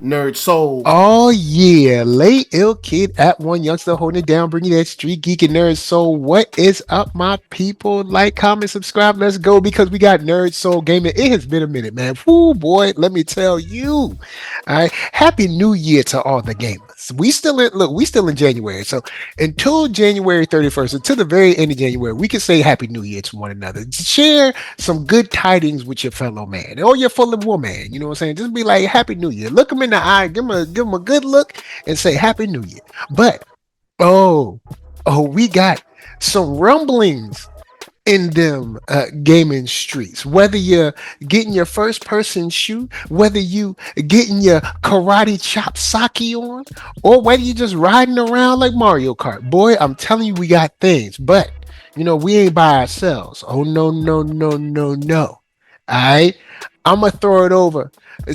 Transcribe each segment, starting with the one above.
Nerd Soul. Oh yeah, late ill kid at one youngster holding it down, bringing that street geek and nerd soul. What is up, my people? Like, comment, subscribe. Let's go because we got nerd soul gaming. It has been a minute, man. Whoo boy, let me tell you. All right, happy New Year to all the gamers. We still in January, so until January 31st, until the very end of January, we can say Happy New Year to one another. Share some good tidings with your fellow man or your fellow woman. You know what I'm saying? Just be like Happy New Year. Look them in the eye, give them a good look, and say Happy New Year. But oh, we got some rumblings in them gaming streets. Whether you're getting your first person shoot, whether you getting your karate chop sake on, or whether you just riding around like Mario Kart. Boy, I'm telling you, we got things. But we ain't by ourselves. Oh no, no, no, no, no. All right. I'm gonna throw it over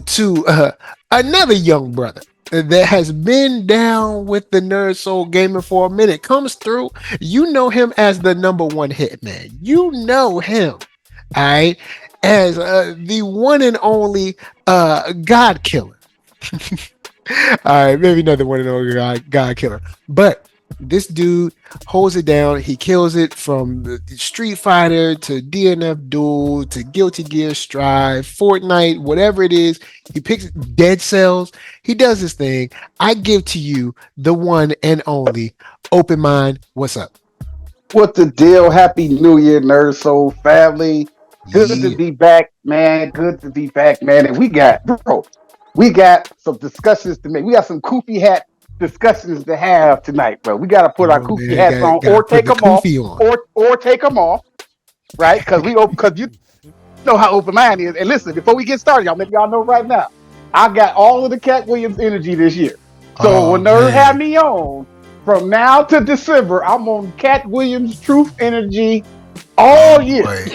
to another young brother that has been down with the Nerd Soul Gaming for a minute. Comes through. You know him as the number one hit man. You know him, all right, as the one and only God Killer. All right, maybe not the one and only God Killer, but this dude holds it down. He kills it from the Street Fighter to DNF Duel to Guilty Gear Strive, Fortnite, whatever it is. He picks Dead Cells. He does his thing. I give to you the one and only Open Mind. What's up? What the deal? Happy New Year, Nerd Soul family. Good to Yeah. be back, man. Good to be back, man. And we got some discussions to make. We got some koofy hat discussions to have tonight, bro. We got to put our Oh koofy man, hats on, gotta or put take the them off, kufi on. or take them off, right? Because you know how open mind is. And listen, before we get started, y'all, let y'all know right now, I got all of the Cat Williams energy this year. So Oh when Nerd had man. me on, from now to December, I'm on Cat Williams Truth Energy Oh all year. boy.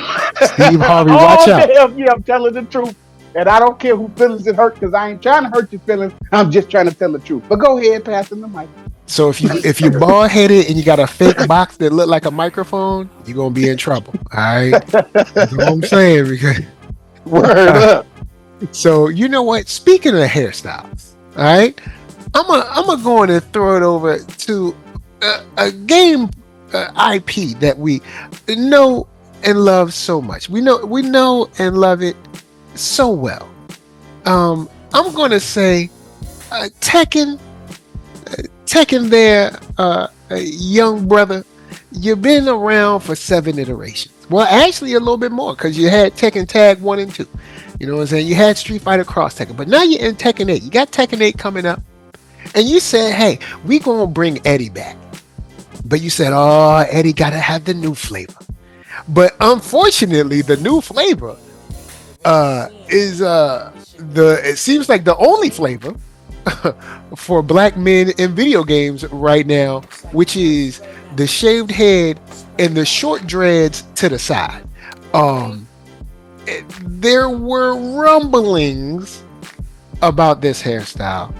Steve Harvey, watch All out. damn year, I'm telling the truth. And I don't care who feelings it hurt because I ain't trying to hurt your feelings. I'm just trying to tell the truth. But go ahead, pass him the mic. So if you bald headed and you got a fake box that look like a microphone, you're gonna be in trouble. All right. That's all I'm saying because Word up. so you know what? Speaking of hairstyles, all right, I'm a go on and throw it over to a game IP that we know and love so much. We know and love it so well. I'm gonna say Tekken, there, young brother. You've been around for 7 iterations. Well, actually, a little bit more because you had Tekken Tag 1 and 2. You know what I'm saying? You had Street Fighter Cross Tekken, but now you're in Tekken 8. You got Tekken 8 coming up, and you said, "Hey, we gonna bring Eddy back." But you said, "Oh, Eddy gotta have the new flavor." But unfortunately, the new flavor is the it seems like the only flavor for black men in video games right now, which is the shaved head and the short dreads to the side. Um, there were rumblings about this hairstyle.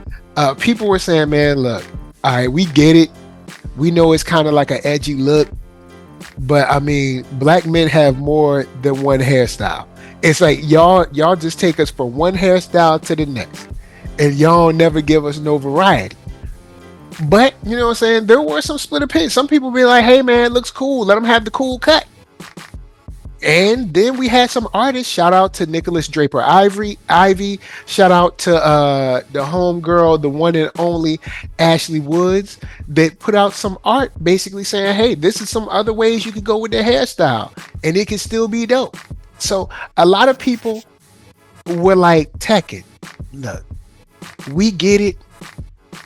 People were saying, "Man, look, all right, we get it. We know it's kind of like an edgy look, but I mean, black men have more than one hairstyle. It's like y'all just take us from one hairstyle to the next, and y'all never give us no variety." But you know what I'm saying? There were some split opinions. Some people be like, "Hey man, it looks cool. Let them have the cool cut." And then we had some artists. Shout out to Nicholas Draper Ivy. Shout out to the homegirl, the one and only Ashley Woods, that put out some art basically saying, "Hey, this is some other ways you could go with the hairstyle, and it can still be dope." So a lot of people were like, "Tekken, look, we get it,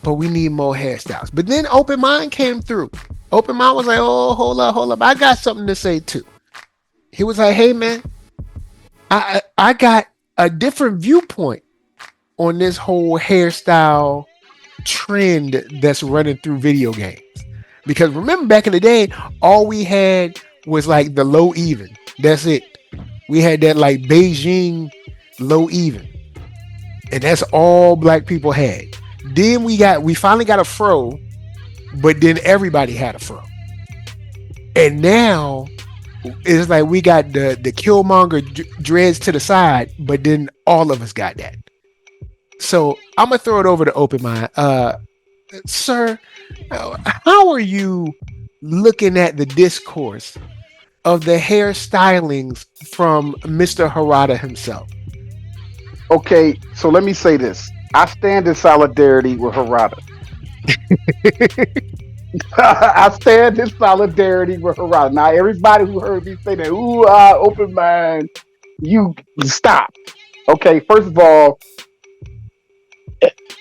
but we need more hairstyles." But then Open Mind came through. Open Mind was like, "Oh, hold up. I got something to say too." He was like, "Hey man, I got a different viewpoint on this whole hairstyle trend that's running through video games. Because remember back in the day, all we had was like the low even. That's it. We had that like Beijing low even. And that's all black people had. Then we finally got a fro, but then everybody had a fro. And now it's like we got the Killmonger dreads to the side, but then all of us got that. So I'm gonna throw it over to Open Mind. Sir, how are you looking at the discourse of the hairstylings from Mr. Harada himself? Okay, so let me say this. I stand in solidarity with Harada. I stand in solidarity with Harada. Now, everybody who heard me say that, ooh, open mind, you stop. Okay, first of all,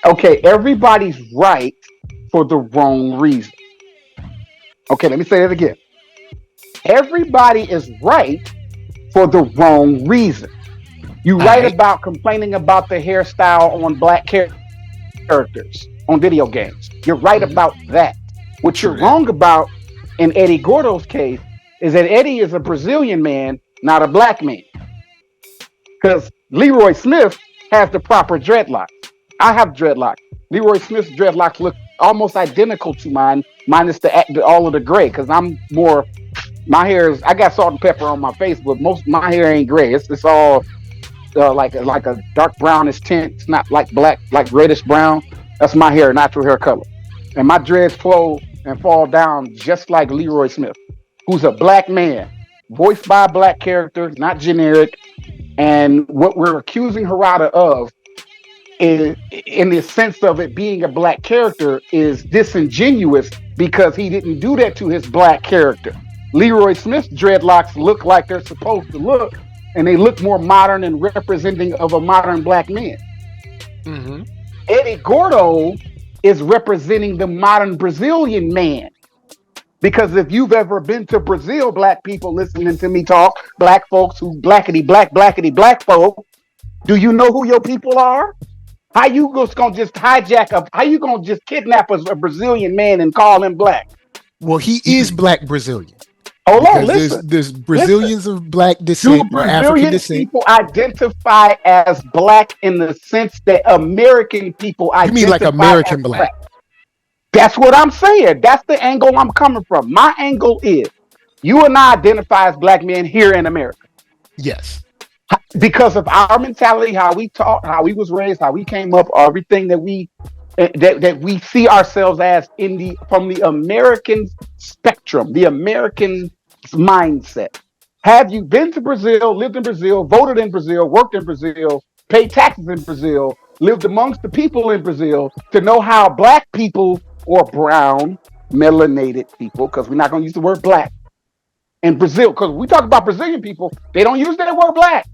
okay, everybody's right for the wrong reason. Okay, let me say that again. Everybody is right for the wrong reason. You All write right, about complaining about the hairstyle on black characters on video games. You're right about that. What you're wrong true that. about in Eddy Gordo's case is that Eddie is a Brazilian man, not a black man. Because Leroy Smith has the proper dreadlocks. I have dreadlocks. Leroy Smith's dreadlocks look almost identical to mine, minus all of the gray. Because I'm more, my hair is. I got salt and pepper on my face, but most my hair ain't gray. It's all like a dark brownish tint. It's not like black, like reddish brown. That's my hair, natural hair color. And my dreads flow and fall down just like Leroy Smith, who's a black man, voiced by a black character, not generic. And what we're accusing Harada of is, in the sense of it being a black character, is disingenuous because he didn't do that to his black character. Leroy Smith's dreadlocks look like they're supposed to look, and they look more modern and representing of a modern black man. Mm-hmm. Eddy Gordo is representing the modern Brazilian man. Because if you've ever been to Brazil, black people listening to me talk, black folks who blackety black folk, do you know who your people are? How you gonna just hijack a? How you gonna just kidnap a Brazilian man and call him black? Well, he is black Brazilian Hold on, because listen, there's listen. Brazilians of black Do descent or African Brazilian descent. people identify as black in the sense that American people You mean like identify as American black? black? That's what I'm saying. That's the angle I'm coming from. My angle is you and I identify as black men here in America Yes. because of our mentality, how we taught, how we was raised, how we came up, everything that we see ourselves as in the from the American spectrum, the American mindset. Have you been to Brazil, lived in Brazil, voted in Brazil, worked in Brazil, paid taxes in Brazil, lived amongst the people in Brazil to know how black people or brown melanated people, because we're not going to use the word black in Brazil, because we talk about Brazilian people, they don't use that word black.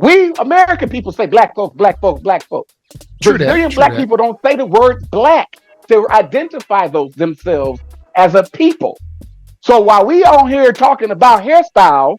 We American people say black folks, black folks, black folks. True that. Brazilian True black that. people don't say the word black to identify themselves as a people. So while we on here talking about hairstyles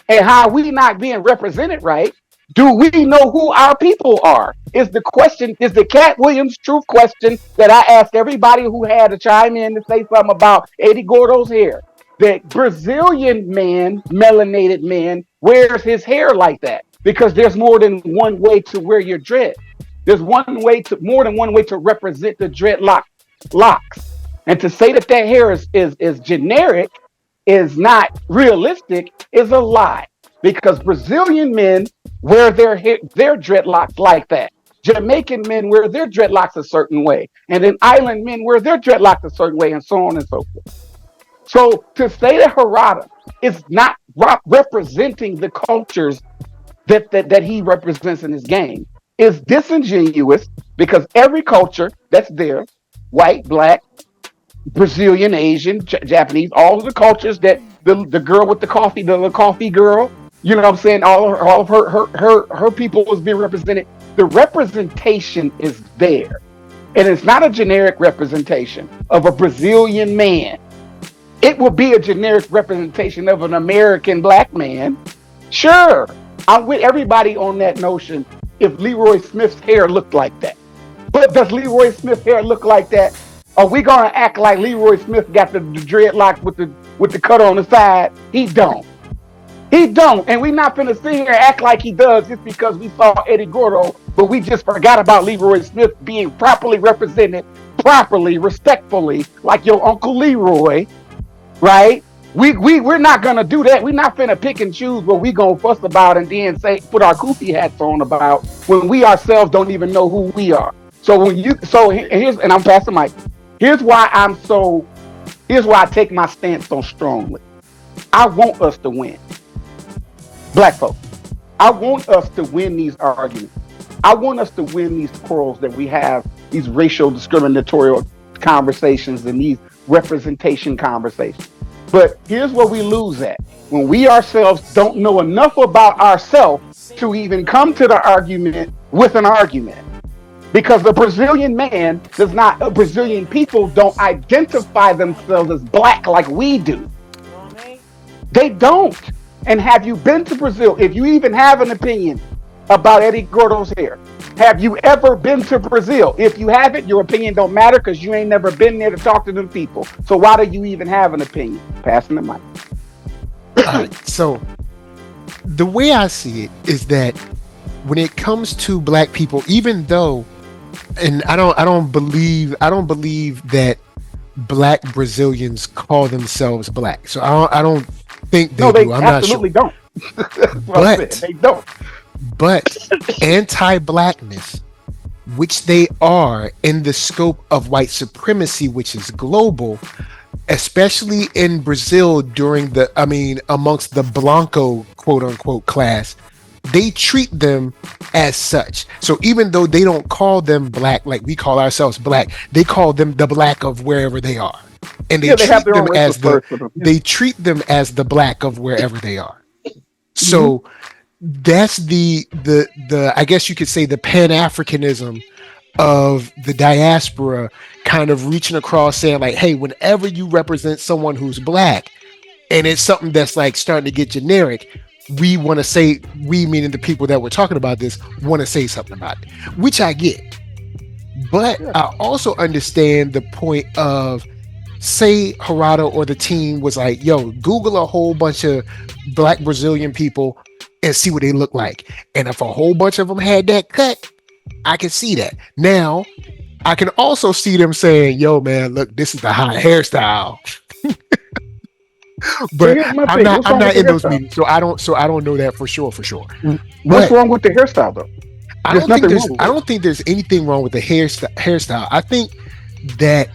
and how we not being represented right, do we know who our people are? Is the question, is the Cat Williams truth question that I asked everybody who had to chime in to say something about Eddy Gordo's hair. The Brazilian man, melanated man, wears his hair like that because there's more than one way to wear your dread. There's more than one way to represent the dreadlock locks. And to say that hair is generic, is not realistic, is a lie. Because Brazilian men wear their dreadlocks like that. Jamaican men wear their dreadlocks a certain way. And then island men wear their dreadlocks a certain way, and so on and so forth. So to say that Harada is not representing the cultures that he represents in his game is disingenuous because every culture that's there, white, black, Brazilian, Asian, Japanese, all of the cultures that the girl with the coffee girl, you know what I'm saying? All of her people is being represented. The representation is there. And it's not a generic representation of a Brazilian man. It will be a generic representation of an American black man. Sure, I'm with everybody on that notion if Leroy Smith's hair looked like that. But does Leroy Smith's hair look like that? Are we gonna act like Leroy Smith got the dreadlocks with the cut on the side? He don't. He don't. And we not finna sit here and act like he does just because we saw Eddy Gordo, but we just forgot about Leroy Smith being properly represented, properly, respectfully, like your Uncle Leroy, right? We're not gonna do that. We're not finna pick and choose what we gonna fuss about and then say put our goofy hats on about when we ourselves don't even know who we are. So here's, and I'm passing Mike. Here's why here's why I take my stance so strongly. I want us to win. Black folks. I want us to win these arguments. I want us to win these quarrels that we have, these racial discriminatory conversations and these representation conversations. But here's where we lose at. When we ourselves don't know enough about ourselves to even come to the argument with an argument. Because the Brazilian man Brazilian people don't identify themselves as black like we do. They don't. And have you been to Brazil? If you even have an opinion about Eddy Gordo's hair, have you ever been to Brazil? If you haven't, your opinion don't matter because you ain't never been there to talk to them people. So why do you even have an opinion? Passing the mic. All right. So the way I see it is that when it comes to black people, even though, and I don't believe that black Brazilians call themselves black. So I don't think they do. I'm absolutely not sure. Don't. They don't. But anti-blackness, which they are in the scope of white supremacy, which is global, especially in Brazil amongst the Blanco quote unquote class, they treat them as such. So even though they don't call them black like we call ourselves black, they call them the black of wherever they are. And they treat them as they treat them as the black of wherever they are. So that's the I guess you could say the Pan-Africanism of the diaspora kind of reaching across saying like, hey, whenever you represent someone who's black and it's something that's like starting to get generic, we want to say, we meaning the people that we're talking about this, want to say something about it, which I get. But I also understand the point of, say Gerardo or the team was like, yo, Google a whole bunch of black Brazilian people and see what they look like. And if a whole bunch of them had that cut, I can see that. Now, I can also see them saying, yo, man, look, this is the hot hairstyle. But I'm not in those meetings, so I don't know that for sure. What's wrong with the hairstyle though? I don't think there's anything wrong with the hairstyle. I think that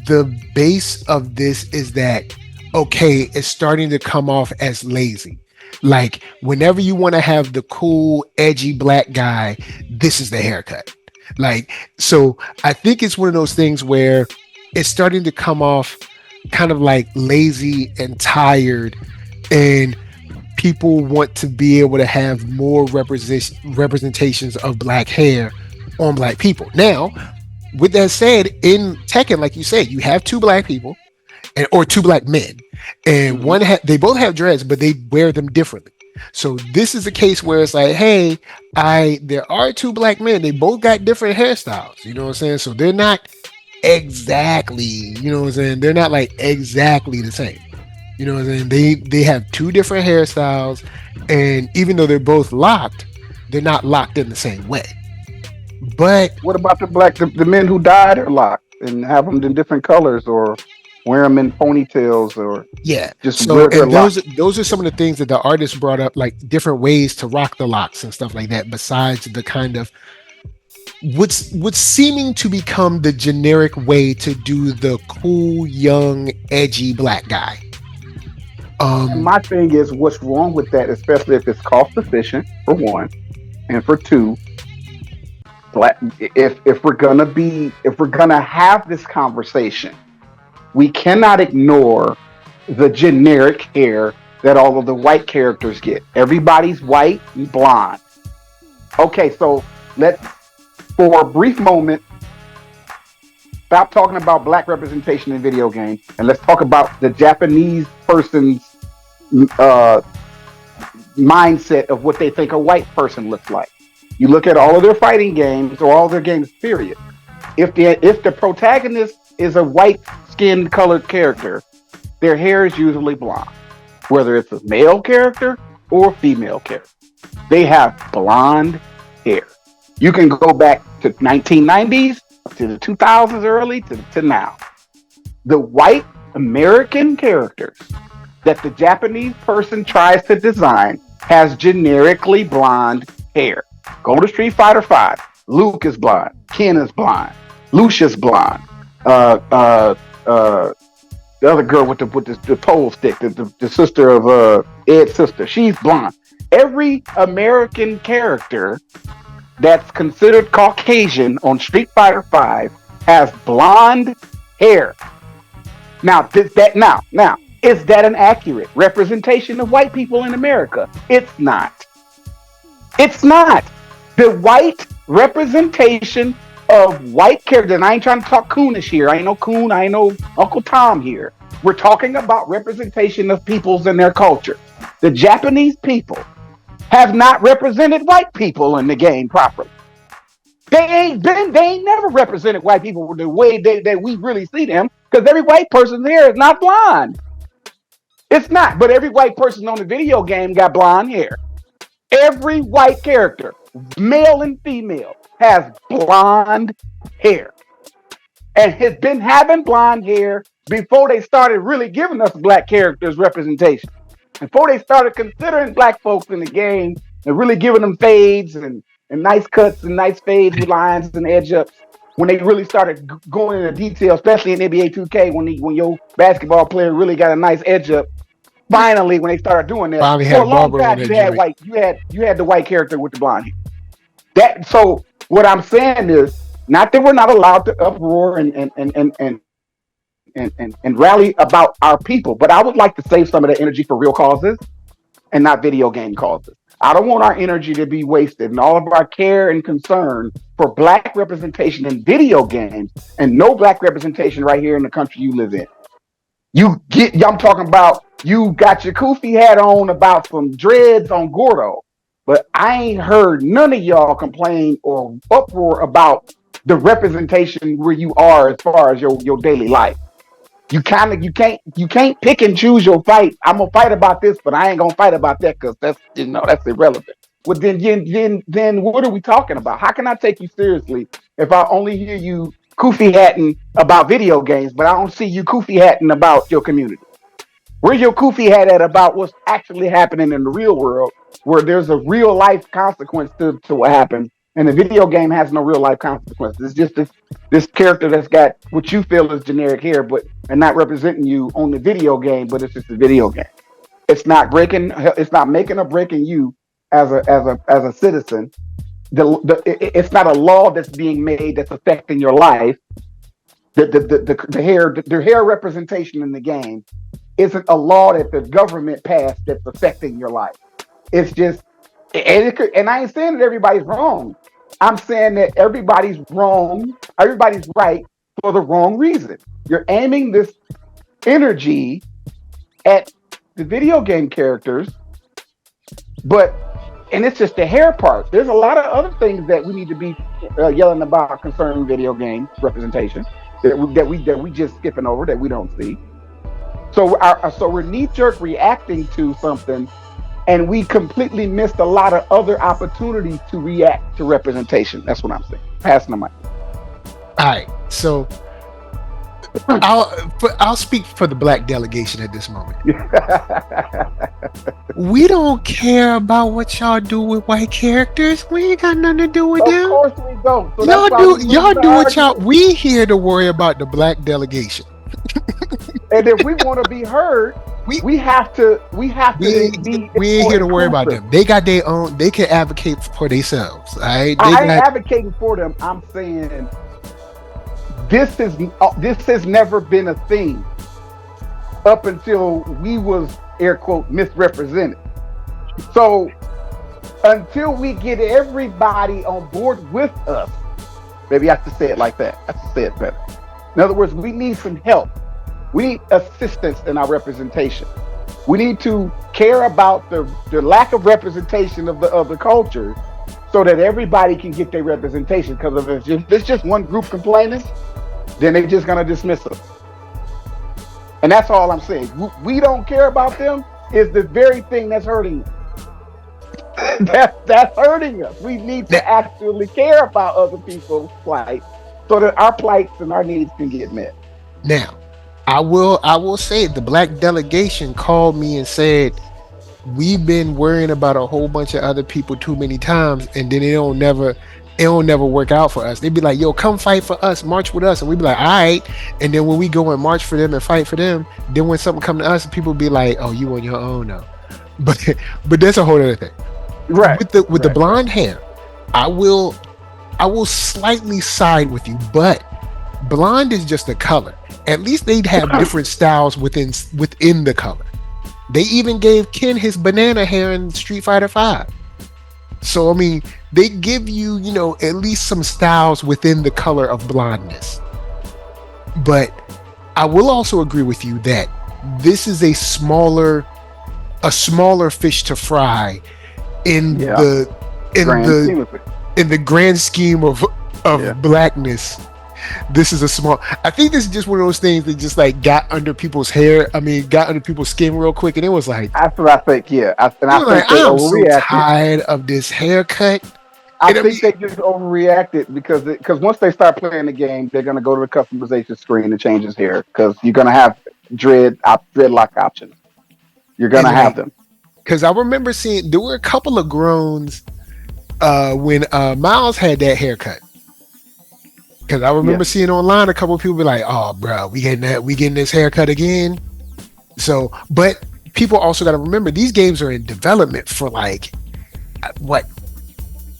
the base of this is that, okay, it's starting to come off as lazy. Like whenever you want to have the cool, edgy black guy, this is the haircut. Like, so I think it's one of those things where it's starting to come off kind of like lazy and tired, and people want to be able to have more representations of black hair on black people. Now, with that said, in Tekken, like you said, you have two black people or two black men, and they both have dreads, but they wear them differently. So this is a case where it's like, hey, there are two black men, they both got different hairstyles, you know what I'm saying? So they're not exactly, you know what I'm saying? They're not like exactly the same. You know what I'm saying? They have two different hairstyles, and even though they're both locked, they're not locked in the same way. But what about the men who dyed are locked and have them in different colors or wear them in ponytails or just so, and those are some of the things that the artist brought up, like different ways to rock the locks and stuff like that, besides the kind of what's seeming to become the generic way to do the cool, young, edgy black guy. My thing is, what's wrong with that, especially if it's cost efficient, for one, and for two, if we're gonna have this conversation, we cannot ignore the generic hair that all of the white characters get. Everybody's white and blonde. Okay, so let's, for a brief moment, stop talking about black representation in video games and let's talk about the Japanese person's mindset of what they think a white person looks like. You look at all of their fighting games or all their games, period. If the protagonist is a white skin colored character, their hair is usually blonde, whether it's a male character or a female character. They have blonde hair. You can go back to 1990s, to the 2000s early, to now. The white American characters that the Japanese person tries to design has generically blonde hair. Go to Street Fighter Five. Luke is blonde. Ken is blonde. Lucia's blonde. Uh, uh, uh, the other girl with the pole stick, the sister of Ed's sister, she's blonde. Every American character that's considered Caucasian on Street Fighter Five has blonde hair. Now, is that an accurate representation of white people in America? It's not. It's not. The white representation of white characters, and I ain't trying to talk coonish here. I ain't no coon, I ain't no Uncle Tom here. We're talking about representation of peoples and their culture. The Japanese people have not represented white people in the game properly. They ain't never represented white people the way that we really see them, because every white person there is not blonde. It's not, but every white person on the video game got blonde hair. Every white character, male and female, has blonde hair. And has been having blonde hair before they started really giving us black characters representation. Before they started considering black folks in the game and really giving them fades and nice cuts and nice fades with lines and edge ups. When they really started going into detail, especially in NBA 2K, when your basketball player really got a nice edge up. Finally, when they started doing that, Finally for had a long Barber on time that you had joint. white, you had the white character with the blonde hair. That so what I'm saying is not that we're not allowed to uproar and rally about our people, but I would like to save some of that energy for real causes and not video game causes. I don't want our energy to be wasted and all of our care and concern for black representation in video games and no black representation right here in the country you live in. I'm talking about you got your Kofi hat on about some dreads on Gordo, but I ain't heard none of y'all complain or uproar about the representation where you are as far as your daily life. You can't pick and choose your fight. I'm gonna fight about this, but I ain't gonna fight about that because that's irrelevant. Well, then what are we talking about? How can I take you seriously if I only hear you Kofi hatting about video games, but I don't see you Kofi hatting about your community? Where's your Kofi hat at about what's actually happening in the real world, where there's a real life consequence to what happened, and the video game has no real life consequences. It's just this character that's got what you feel is generic hair, but and not representing you on the video game, but it's just a video game. It's not breaking. It's not making or breaking you as a citizen. It's not a law that's being made that's affecting your life. The hair representation in the game isn't a law that the government passed that's affecting your life. It's just, and I ain't saying that everybody's wrong. I'm saying that everybody's wrong. Everybody's right for the wrong reason. You're aiming this energy at the video game characters, but and it's just the hair part. There's a lot of other things that we need to be yelling about concerning video game representation that we just skipping over that we don't see. So we're knee jerk reacting to something, and we completely missed a lot of other opportunities to react to representation. That's what I'm saying. Passing the mic. All right, so I'll speak for the black delegation at this moment. We don't care about what y'all do with white characters. We ain't got nothing to do with them. Of course we don't. So y'all do what y'all. We here to worry about the black delegation. And if we want to be heard, we have to. We ain't here to worry about them. They got their own. They can advocate for themselves. All right? I ain't advocating for them. I'm saying this has never been a thing up until we was air quote misrepresented. So until we get everybody on board with us, maybe I have to say it like that. I have to say it better. In other words, we need some help. We need assistance in our representation. We need to care about the lack of representation of the culture, so that everybody can get their representation. Because if it's just one group complaining, then they're just gonna dismiss us. And that's all I'm saying. We don't care about them is the very thing that's hurting us. That's hurting us. We need to actually care about other people's plight so that our plights and our needs can get met. Now, I will say the black delegation called me and said, we've been worrying about a whole bunch of other people too many times, and then it don't never work out for us. They'd be like, yo, come fight for us, march with us, and we'd be like, all right. And then when we go and march for them and fight for them, then when something come to us, people be like, oh, you on your own now. But but that's a whole other thing. Right. With the blonde hair, I will I will slightly side with you, but blonde is just a color. At least they'd have different styles within the color. They even gave Ken his banana hair in Street Fighter Five. So I mean, they give you, at least some styles within the color of blondness. But I will also agree with you that this is a smaller fish to fry in the in the in the grand scheme of blackness. This is a small. I think this is just one of those things that just like got under people's hair. I mean, got under people's skin real quick, and it was like, That's what I think. Yeah, I think like, they I'm so overreacted. tired of this haircut. I And I think mean, they just overreacted because once they start playing the game, they're gonna go to the customization screen and change his hair because you're gonna have dreadlock options. You're and gonna have like, them. because I remember seeing there were a couple of groans when Miles had that haircut. Because I Yeah, remember seeing online a couple of people be like, "Oh, bro, we getting this haircut again." So, but people also got to remember these games are in development for like what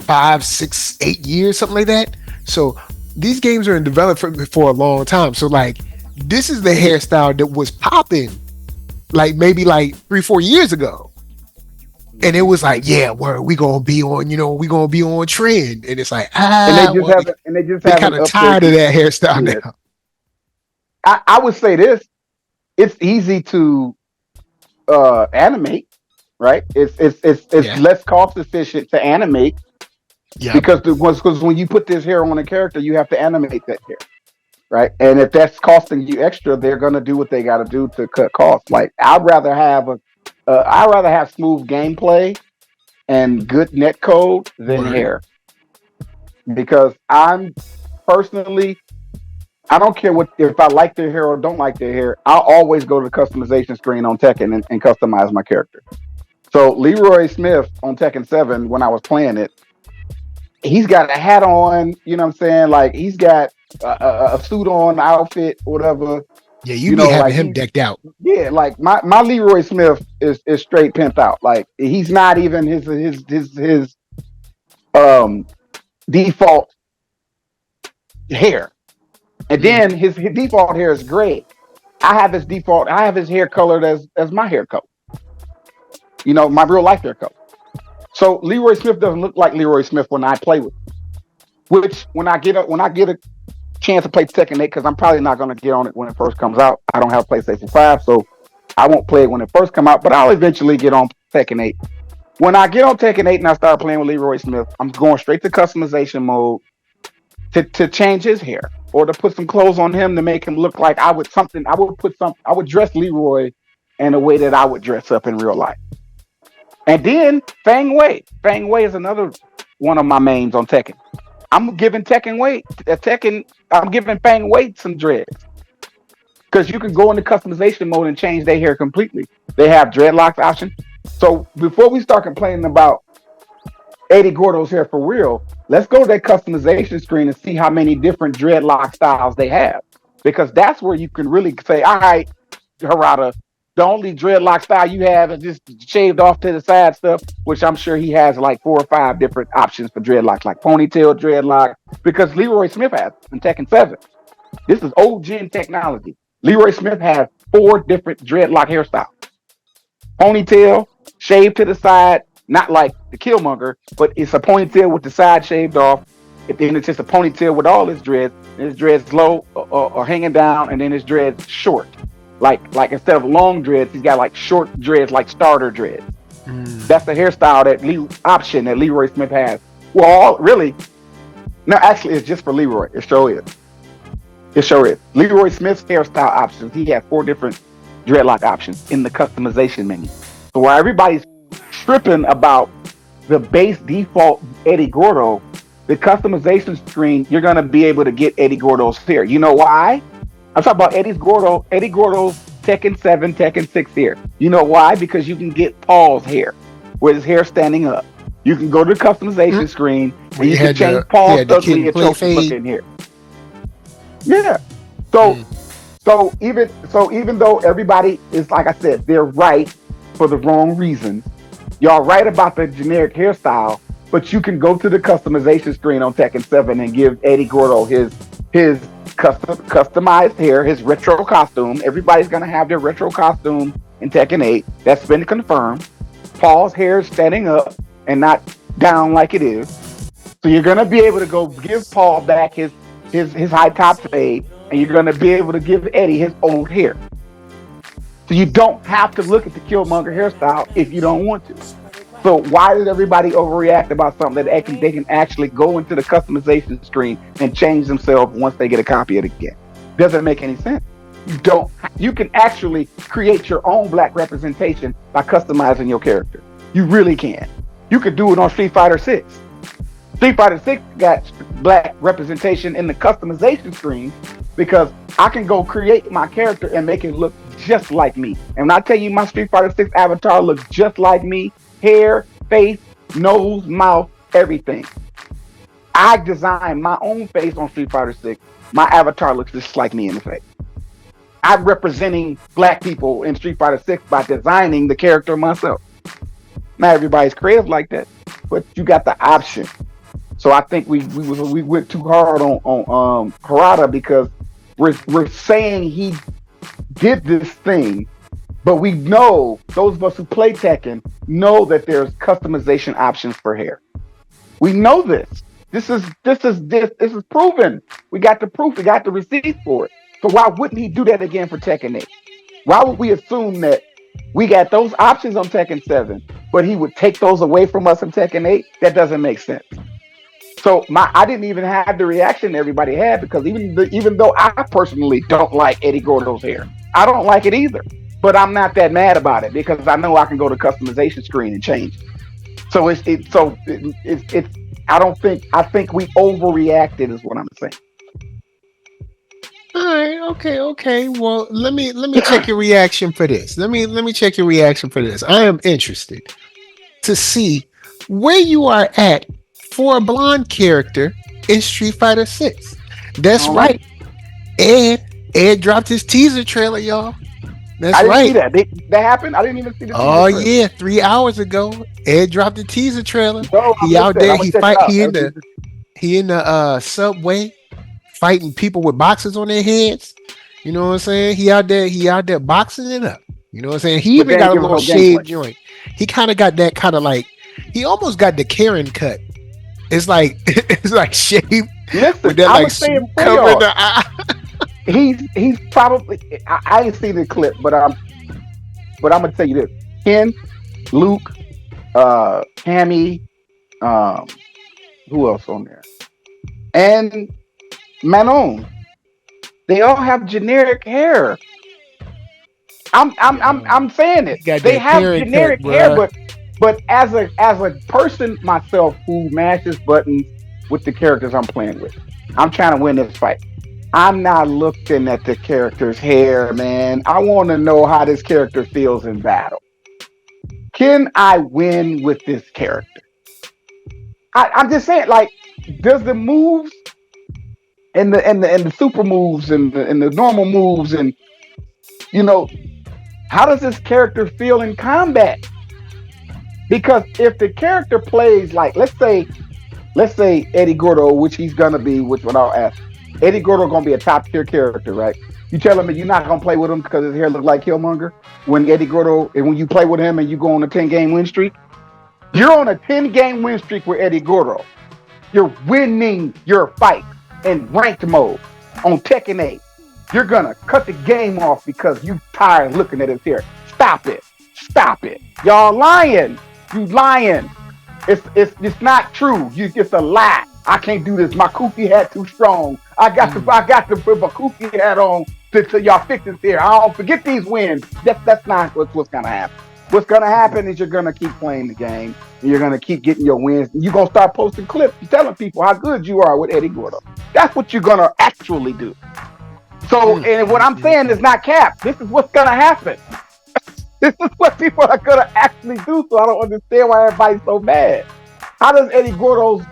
5, 6, 8 years, something like that. So these games are in development for a long time. So like, this is the hairstyle that was popping like maybe like 3, 4 years ago. And it was like, yeah, we gonna be on, we gonna be on trend. And it's like, well, they just they kind haven't of tired of updated that hairstyle yet. now. I would say this: it's easy to animate, right? It's Yeah. less cost efficient to animate Yep. because when you put this hair on a character, you have to animate that hair, right? And if that's costing you extra, they're gonna do what they got to do to cut costs. Like I'd rather have smooth gameplay and good net code than Word. hair because I'm personally I don't care what if I like their hair or don't like their hair. I'll always go to the customization screen on Tekken and customize my character. So Leroy Smith on Tekken 7, when I was playing it, he's got a hat on. You know what I'm saying? Like he's got a suit on, outfit, whatever. Yeah, you be having Like him decked out. like my Leroy Smith is straight pimped out. Like he's not even his um default hair. And Mm. then his default hair is gray. I have his hair colored as my hair color. My real life hair color. So Leroy Smith doesn't look like Leroy Smith when I play with him. Which when I get a chance to play Tekken 8, because I'm probably not gonna get on it when it first comes out. I don't have PlayStation 5, so I won't play it when it first come out, but I'll eventually get on Tekken 8. When I get on Tekken 8 and I start playing with Leroy Smith, I'm going straight to customization mode to change his hair or to put some clothes on him to make him look like I would dress Leroy in a way that I would dress up in real life. And then Fang Wei. Fang Wei is another one of my mains on Tekken. I'm giving I'm giving Fang Wei some dreads. Because you can go into customization mode and change their hair completely. They have dreadlocks option. So before we start complaining about Eddy Gordo's hair for real, let's go to that customization screen and see how many different dreadlock styles they have. Because that's where you can really say, all right, Harada, the only dreadlock style you have is just shaved off to the side stuff, which I'm sure he has like 4 or 5 different options for dreadlocks, like ponytail dreadlock, because Leroy Smith has in Tekken 7. This is old gen technology. Leroy Smith has 4 different dreadlock hairstyles. Ponytail, shaved to the side, not like the Killmonger, but it's a ponytail with the side shaved off. Then it's just a ponytail with all his dreads. And his dreads low or hanging down, and then his dreads short. Like instead of long dreads, he's got like short dreads, like starter dreads. Mm. That's the hairstyle option that Leroy Smith has. Well, really, no, actually, it's just for Leroy. It sure is. It sure is. Leroy Smith's hairstyle options. He has 4 different dreadlock options in the customization menu. So while everybody's tripping about the base default Eddy Gordo, the customization screen, you're gonna be able to get Eddy Gordo's hair. You know why? I'm talking about Eddie Gordo's Tekken 7, Tekken 6 hair. You know why? Because you can get Paul's hair with his hair standing up. You can go to the Mm, customization screen where and you you can had change he Paul's had the kid ugly, and play atrocious fade. looking hair. Yeah. So Mm. even though everybody is, like I said, they're right for the wrong reasons. Y'all right about the generic hairstyle, but you can go to the customization screen on Tekken 7 and give Eddie Gordo his customized hair, his retro costume. Everybody's gonna have their retro costume in Tekken 8. That's been confirmed. Paul's hair is standing up and not down like it is. So you're gonna be able to go give Paul back his high top fade, and you're gonna be able to give Eddie his old hair. So you don't have to look at the Killmonger hairstyle if you don't want to. So why does everybody overreact about something that they can actually go into the customization screen and change themselves once they get a copy of it again? Doesn't make any sense. You don't. You can actually create your own black representation by customizing your character. You really can. You could do it on Street Fighter 6. Street Fighter 6 got black representation in the customization screen because I can go create my character and make it look just like me. And when I tell you my Street Fighter 6 avatar looks just like me, hair, face, nose, mouth, everything. I designed my own face on Street Fighter 6. My avatar looks just like me in the face. I'm representing black people in Street Fighter 6 by designing the character myself. Not everybody's creative like that, but you got the option. So I think we went too hard on Harada because we're saying he did this thing, but we know those of us who play Tekken know that there's customization options for hair. We know this. This is proven. We got the proof. We got the receipts for it. So why wouldn't he do that again for Tekken 8? Why would we assume that we got those options on Tekken 7, but he would take those away from us in Tekken 8? That doesn't make sense. So I didn't even have the reaction everybody had because even though I personally don't like Eddy Gordo's hair, I don't like it either. But I'm not that mad about it because I know I can go to customization screen and change it. So it's I think we overreacted is what I'm saying. All right, okay. Well, let me check your reaction for this. Let me check your reaction for this. I am interested to see where you are at for a blonde character in Street Fighter 6. That's All right, right. Ed Ed dropped his teaser trailer, y'all. That's I didn't right. see that. That happened. I didn't even see the teaser Oh trailer. yeah, 3 hours ago, Ed dropped the teaser trailer. No, I He missed out that. there. I'm gonna He check it fight. out. He in the subway fighting people with boxes on their heads. You know what I'm saying? He out there. He out there boxing it up. You know what I'm saying? He But even they ain't got a give us little no gameplay. shaved joint. He kind of got that kind of like. He almost got the Karen cut. It's like it's like shaved with Listen, that I'm like gonna say it for covering y'all. the eye. He's probably. I ain't seen the clip, but I'm gonna tell you this: Ken, Luke, Cammy, um, who else on there? And Manon. They all have generic hair. I'm saying it. He got They that have Karen cut, generic hair, bruh. but as a person myself who mashes buttons with the characters I'm playing with, I'm trying to win this fight. I'm not looking at the character's hair, man. I want to know how this character feels in battle. Can I win with this character? I'm just saying, like, does the moves and the super moves and the normal moves and you know how does this character feel in combat? Because if the character plays like let's say Eddy Gordo, which he's gonna be, which what I'll ask, Eddy Gordo gonna be a top tier character, right? You telling me you're not gonna play with him because his hair look like Killmonger when Eddy Gordo and when you play with him and you go on a 10-game win streak? You're on a 10-game win streak with Eddy Gordo. You're winning your fight in ranked mode on Tekken 8. You're gonna cut the game off because you tired looking at his hair. Stop it. Stop it. Y'all lying. You lying. It's not true. It's a lie. I can't do this. My kooky hat too strong. I got to put my kooky hat on to y'all fix this here. I don't forget these wins. That's not what's gonna happen. What's gonna happen is you're gonna keep playing the game and you're gonna keep getting your wins. And you're gonna start posting clips telling people how good you are with Eddy Gordo. That's what you're gonna actually do. So, and what I'm saying is not cap. This is what's gonna happen. This is what people are gonna actually do. So I don't understand why everybody's so mad. How does Eddy Gordo's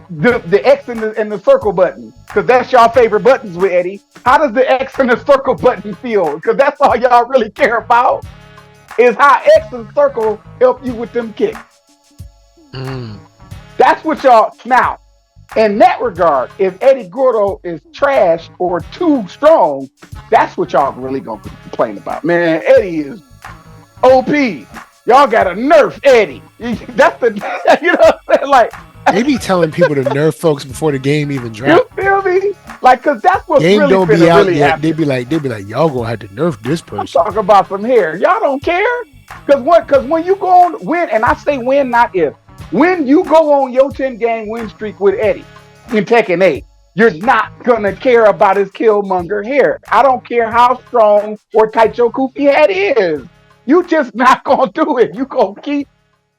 the X and the circle button? Because that's y'all favorite buttons with Eddie. How does the X and the circle button feel? Because that's all y'all really care about. Is how X and circle help you with them kicks. That's what y'all now. In that regard, if Eddy Gordo is trash or too strong, that's what y'all really gonna complain about. Man, Eddie is OP. Y'all gotta nerf Eddie. That's the you know what I'm saying? Like they be telling people to nerf folks before the game even drops. You feel me? Like, cause that's what game really don't be out really yet. happen. They be like, y'all gonna have to nerf this person. I'm talking about from here. Y'all don't care. Cause when you go on win, and I say win, not if. When you go on your 10-game win streak with Eddie in Tekken 8, you're not gonna care about his Killmonger hair. I don't care how strong or tight your Koofy head is. You just not gonna do it. You gonna keep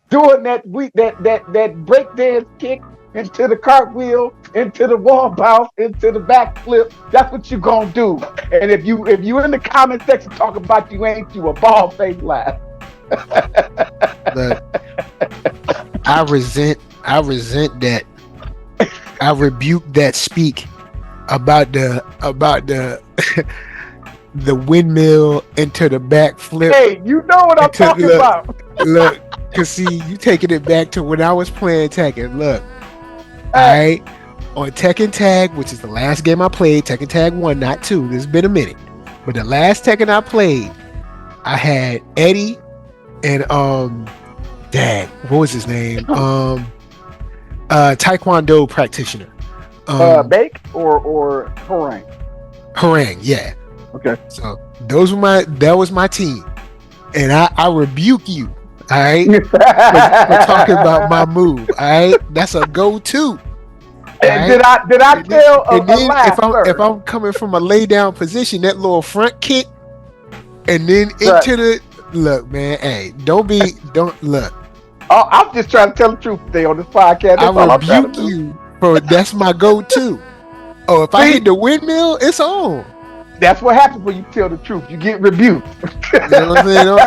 doing that breakdance kick into the cartwheel, into the wall bounce, into the backflip. That's what you gonna do. And if you in the comment section talking about you a bald face laugh. Look, I resent that. I rebuke that speak about the the windmill into the backflip. Hey, you know what I'm talking about. Look, cause see, you taking it back to when I was playing Tekken. Look, alright, on Tekken Tag, which is the last game I played, Tekken Tag 1, not 2. This has been a minute, but the last Tekken I played, I had Eddie and Dad, what was his name? Taekwondo practitioner. Bake or Harangue? Harangue, yeah. Okay. So that was my team. And I rebuke you, all right? for talking about my move. All right. That's a go-to. Right? Did I tell and then if I'm coming from a lay down position, that little front kick, and then into the look, man, hey, don't look. Oh, I'm just trying to tell the truth today on this podcast. That's I rebuke you for that's my go-to. Oh, if I hit the windmill, it's on. That's what happens when you tell the truth. You get rebuked. You know what I'm saying? Look,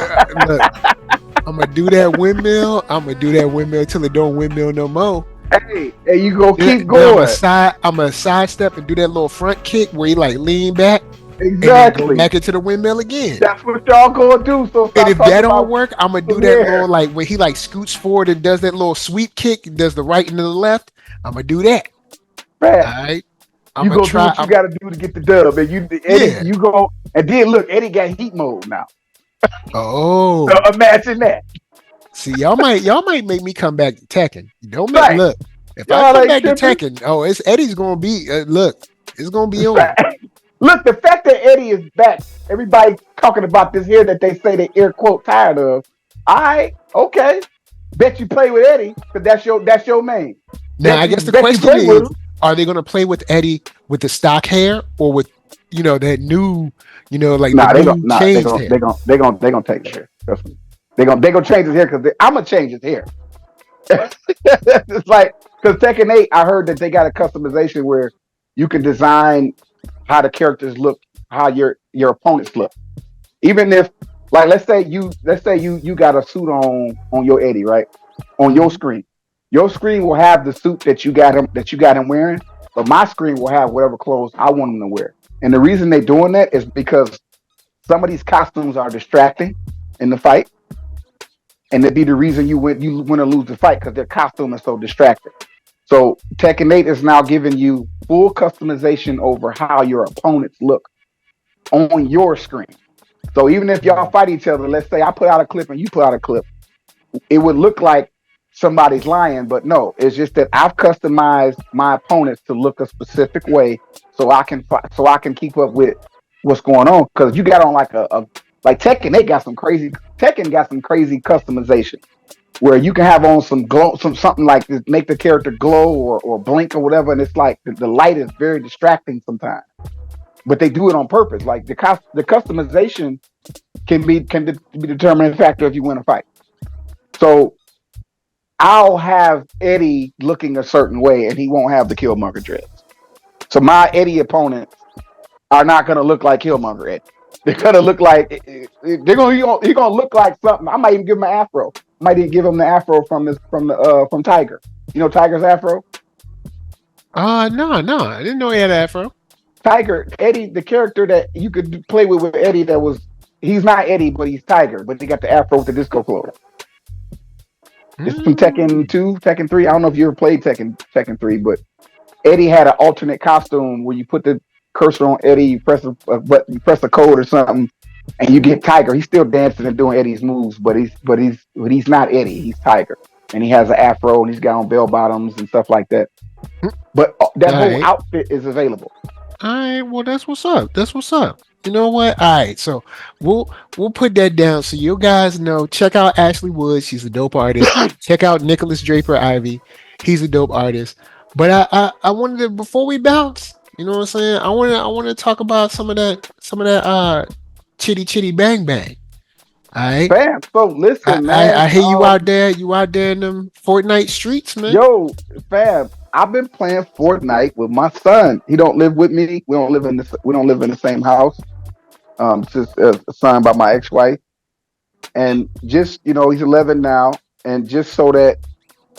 I'm gonna do that windmill. I'm gonna do that windmill till it don't windmill no more. Hey, you gonna keep going. I'm a sidestep and do that little front kick where you like lean back. Exactly. And then go back into the windmill again. That's what y'all gonna do. So and if that don't work, I'm gonna do that little like when he like scoots forward and does that little sweep kick, and does the right and the left. I'm gonna do that. Man. All right. You gonna do what you gotta do to get the dub, and you go and then look, Eddie got heat mode now. Oh, so imagine that. See, y'all might make me come back to Tekken. Don't make look. If I come back to Tekken, it's Eddie's gonna be look. It's gonna be on. Look, the fact that Eddie is back, everybody talking about this here that they say they air quote tired of. Okay. Bet you play with Eddie because that's your main. Now I guess the question is, are they going to play with Eddie with the stock hair or with that new like they're gonna take his hair. They're gonna change his hair because I'm gonna change his hair. It's like because Tekken 8, I heard that they got a customization where you can design how the characters look, how your opponents look. Even if, like, let's say you got a suit on your Eddie, right? On your screen. Your screen will have the suit that you got him wearing, but my screen will have whatever clothes I want him to wear. And the reason they're doing that is because some of these costumes are distracting in the fight. And that'd be the reason you win or lose the fight because their costume is so distracting. So Tekken 8 is now giving you full customization over how your opponents look on your screen. So even if y'all fight each other, let's say I put out a clip and you put out a clip, it would look like somebody's lying, but no, it's just that I've customized my opponents to look a specific way so I can keep up with what's going on. Because you got on like like Tekken, they got some crazy customization where you can have on some glow, something like this, make the character glow or blink or whatever, and it's like the light is very distracting sometimes. But they do it on purpose. Like the customization can be the determining factor if you win a fight. So I'll have Eddie looking a certain way, and he won't have the Killmonger dreads. So my Eddie opponents are not gonna look like Killmonger. Eddie. They're gonna look like you're gonna look like something. I might even give him an afro. I might even give him the afro from Tiger. You know Tiger's afro. No, I didn't know he had an afro. Tiger Eddie, the character that you could play with Eddie. That was he's not Eddie, but he's Tiger. But he got the afro with the disco float. It's from Tekken Mm. 2, Tekken 3. I don't know if you ever played Tekken 3, but Eddie had an alternate costume where you put the cursor on Eddie, you press a button, you press a code or something, and you get Tiger. He's still dancing and doing Eddie's moves, but he's not Eddie. He's Tiger, and he has an afro and he's got on bell bottoms and stuff like that. But that All whole right. outfit is available. All right. Well, that's what's up. That's what's up. You know what? All right. So we'll put that down so you guys know. Check out Ashley Woods. She's a dope artist. Check out Nicholas Draper Ivy. He's a dope artist. But I wanted to before we bounce. You know what I'm saying? I want to talk about some of that chitty chitty bang bang. All right. Fam, so I, listen, I man. I hear you out there. You out there in them Fortnite streets, man. Yo, fam, I've been playing Fortnite with my son. He don't live with me. We don't live in the same house. It's just a son by my ex-wife, and just he's 11 now, and just so that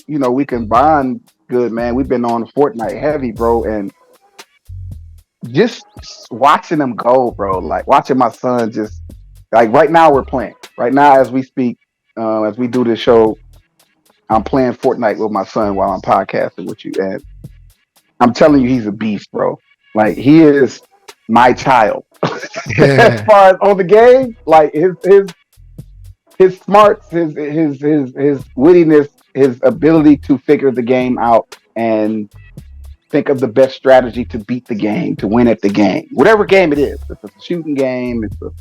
we can bond good, man. We've been on Fortnite heavy, bro, and just watching them go, bro. Like watching my son just like right now we're playing. Right now as we speak, as we do this show, I'm playing Fortnite with my son while I'm podcasting with you, and I'm telling you, he's a beast, bro. Like he is my child. As Yeah. far as on the game, like his smarts, his wittiness, his ability to figure the game out and think of the best strategy to beat the game, to win at the game, whatever game it is. If it's a shooting game, it's a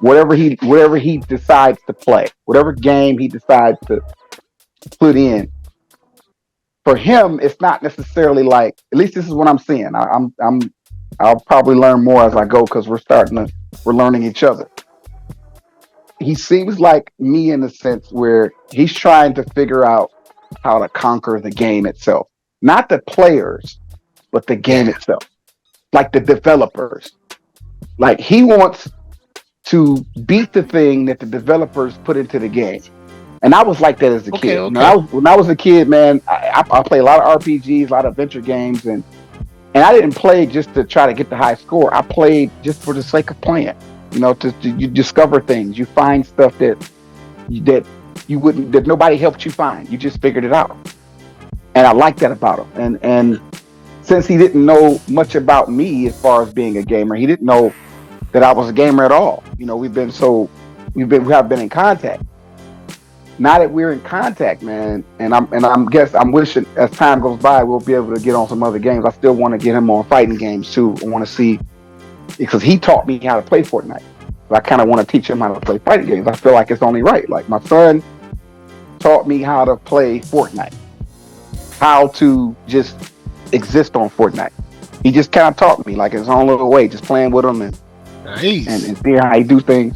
whatever he decides to play, whatever game he decides to put in. For him, it's not necessarily like. At least this is what I'm seeing. I'll probably learn more as I go because we're learning each other. He seems like me in a sense where he's trying to figure out how to conquer the game itself, not the players, but the game Yeah. itself, like the developers. Like he wants to beat the thing that the developers put into the game. And I was like that as a Okay. kid. Okay. When I was a kid, man, I played a lot of RPGs, a lot of adventure games, and I didn't play just to try to get the high score. I played just for the sake of playing. You discover things, you find stuff that you wouldn't, that nobody helped you find. You just figured it out, and I like that about him. And since he didn't know much about me as far as being a gamer, he didn't know that I was a gamer at all. We have been in contact. Now that we're in contact, man, and I'm wishing as time goes by we'll be able to get on some other games. I still want to get him on fighting games too. I want to see because he taught me how to play Fortnite. But I kind of want to teach him how to play fighting games. I feel like it's only right. Like my son taught me how to play Fortnite, how to just exist on Fortnite. He just kind of taught me like his own little way, just playing with him Nice. and seeing how he do things.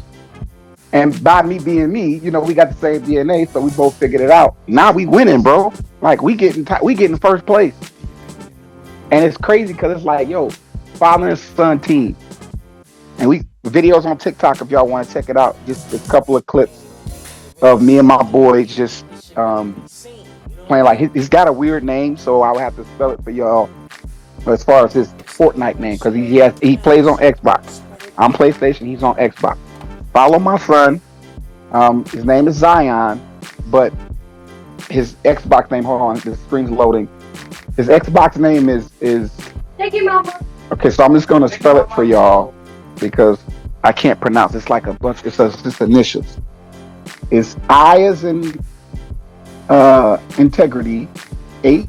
And by me being me, we got the same DNA, so we both figured it out. Now we winning, bro. Like we getting first place, and it's crazy because it's like, yo, father and son team, and we videos on TikTok if y'all want to check it out. Just a couple of clips of me and my boy just playing. Like he's got a weird name, so I would have to spell it for y'all. As far as his Fortnite name, because he plays on Xbox. I'm PlayStation. He's on Xbox. Follow my son. His name is Zion, but his Xbox name. Hold on, the screen's loading. His Xbox name is. Thank you, Mama. Okay, so I'm just gonna spell it for y'all because I can't pronounce. It's like a bunch. It's just initials. It's I as in integrity, H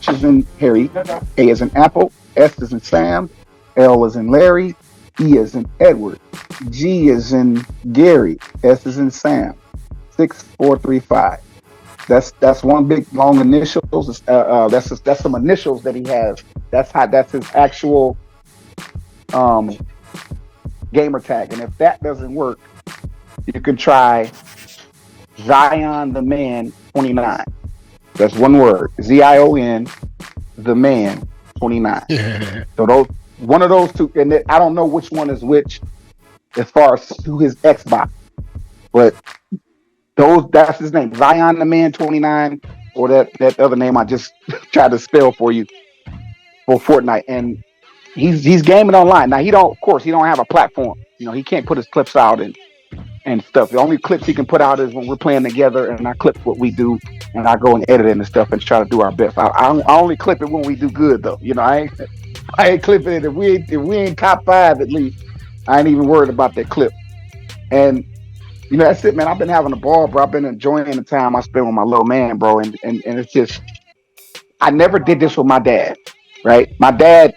as in Harry, A as in Apple, S as in Sam, L as in Larry, E as in Edward, G as in Gary, S as in Sam, 6435. That's one big long initials. That's some initials that he has. That's his actual um, gamer tag. And if that doesn't work, you can try Zion the Man 29. That's one word. Zion the Man 29. Yeah. So One of those two, and I don't know which one is which as far as to his Xbox, but that's his name, Zion the Man 29, or that other name I just tried to spell for you for Fortnite, and he's gaming online now. He don't, of course, he don't have a platform. He can't put his clips out and stuff. The only clips he can put out is when we're playing together, and I clip what we do, and I go and edit it and stuff, and try to do our best. I only clip it when we do good, though. I ain't clipping it if we ain't top five at least. I ain't even worried about that clip. And that's it, man. I've been having a ball, bro. I've been enjoying the time I spend with my little man, bro. And it's just, I never did this with my dad, right? My dad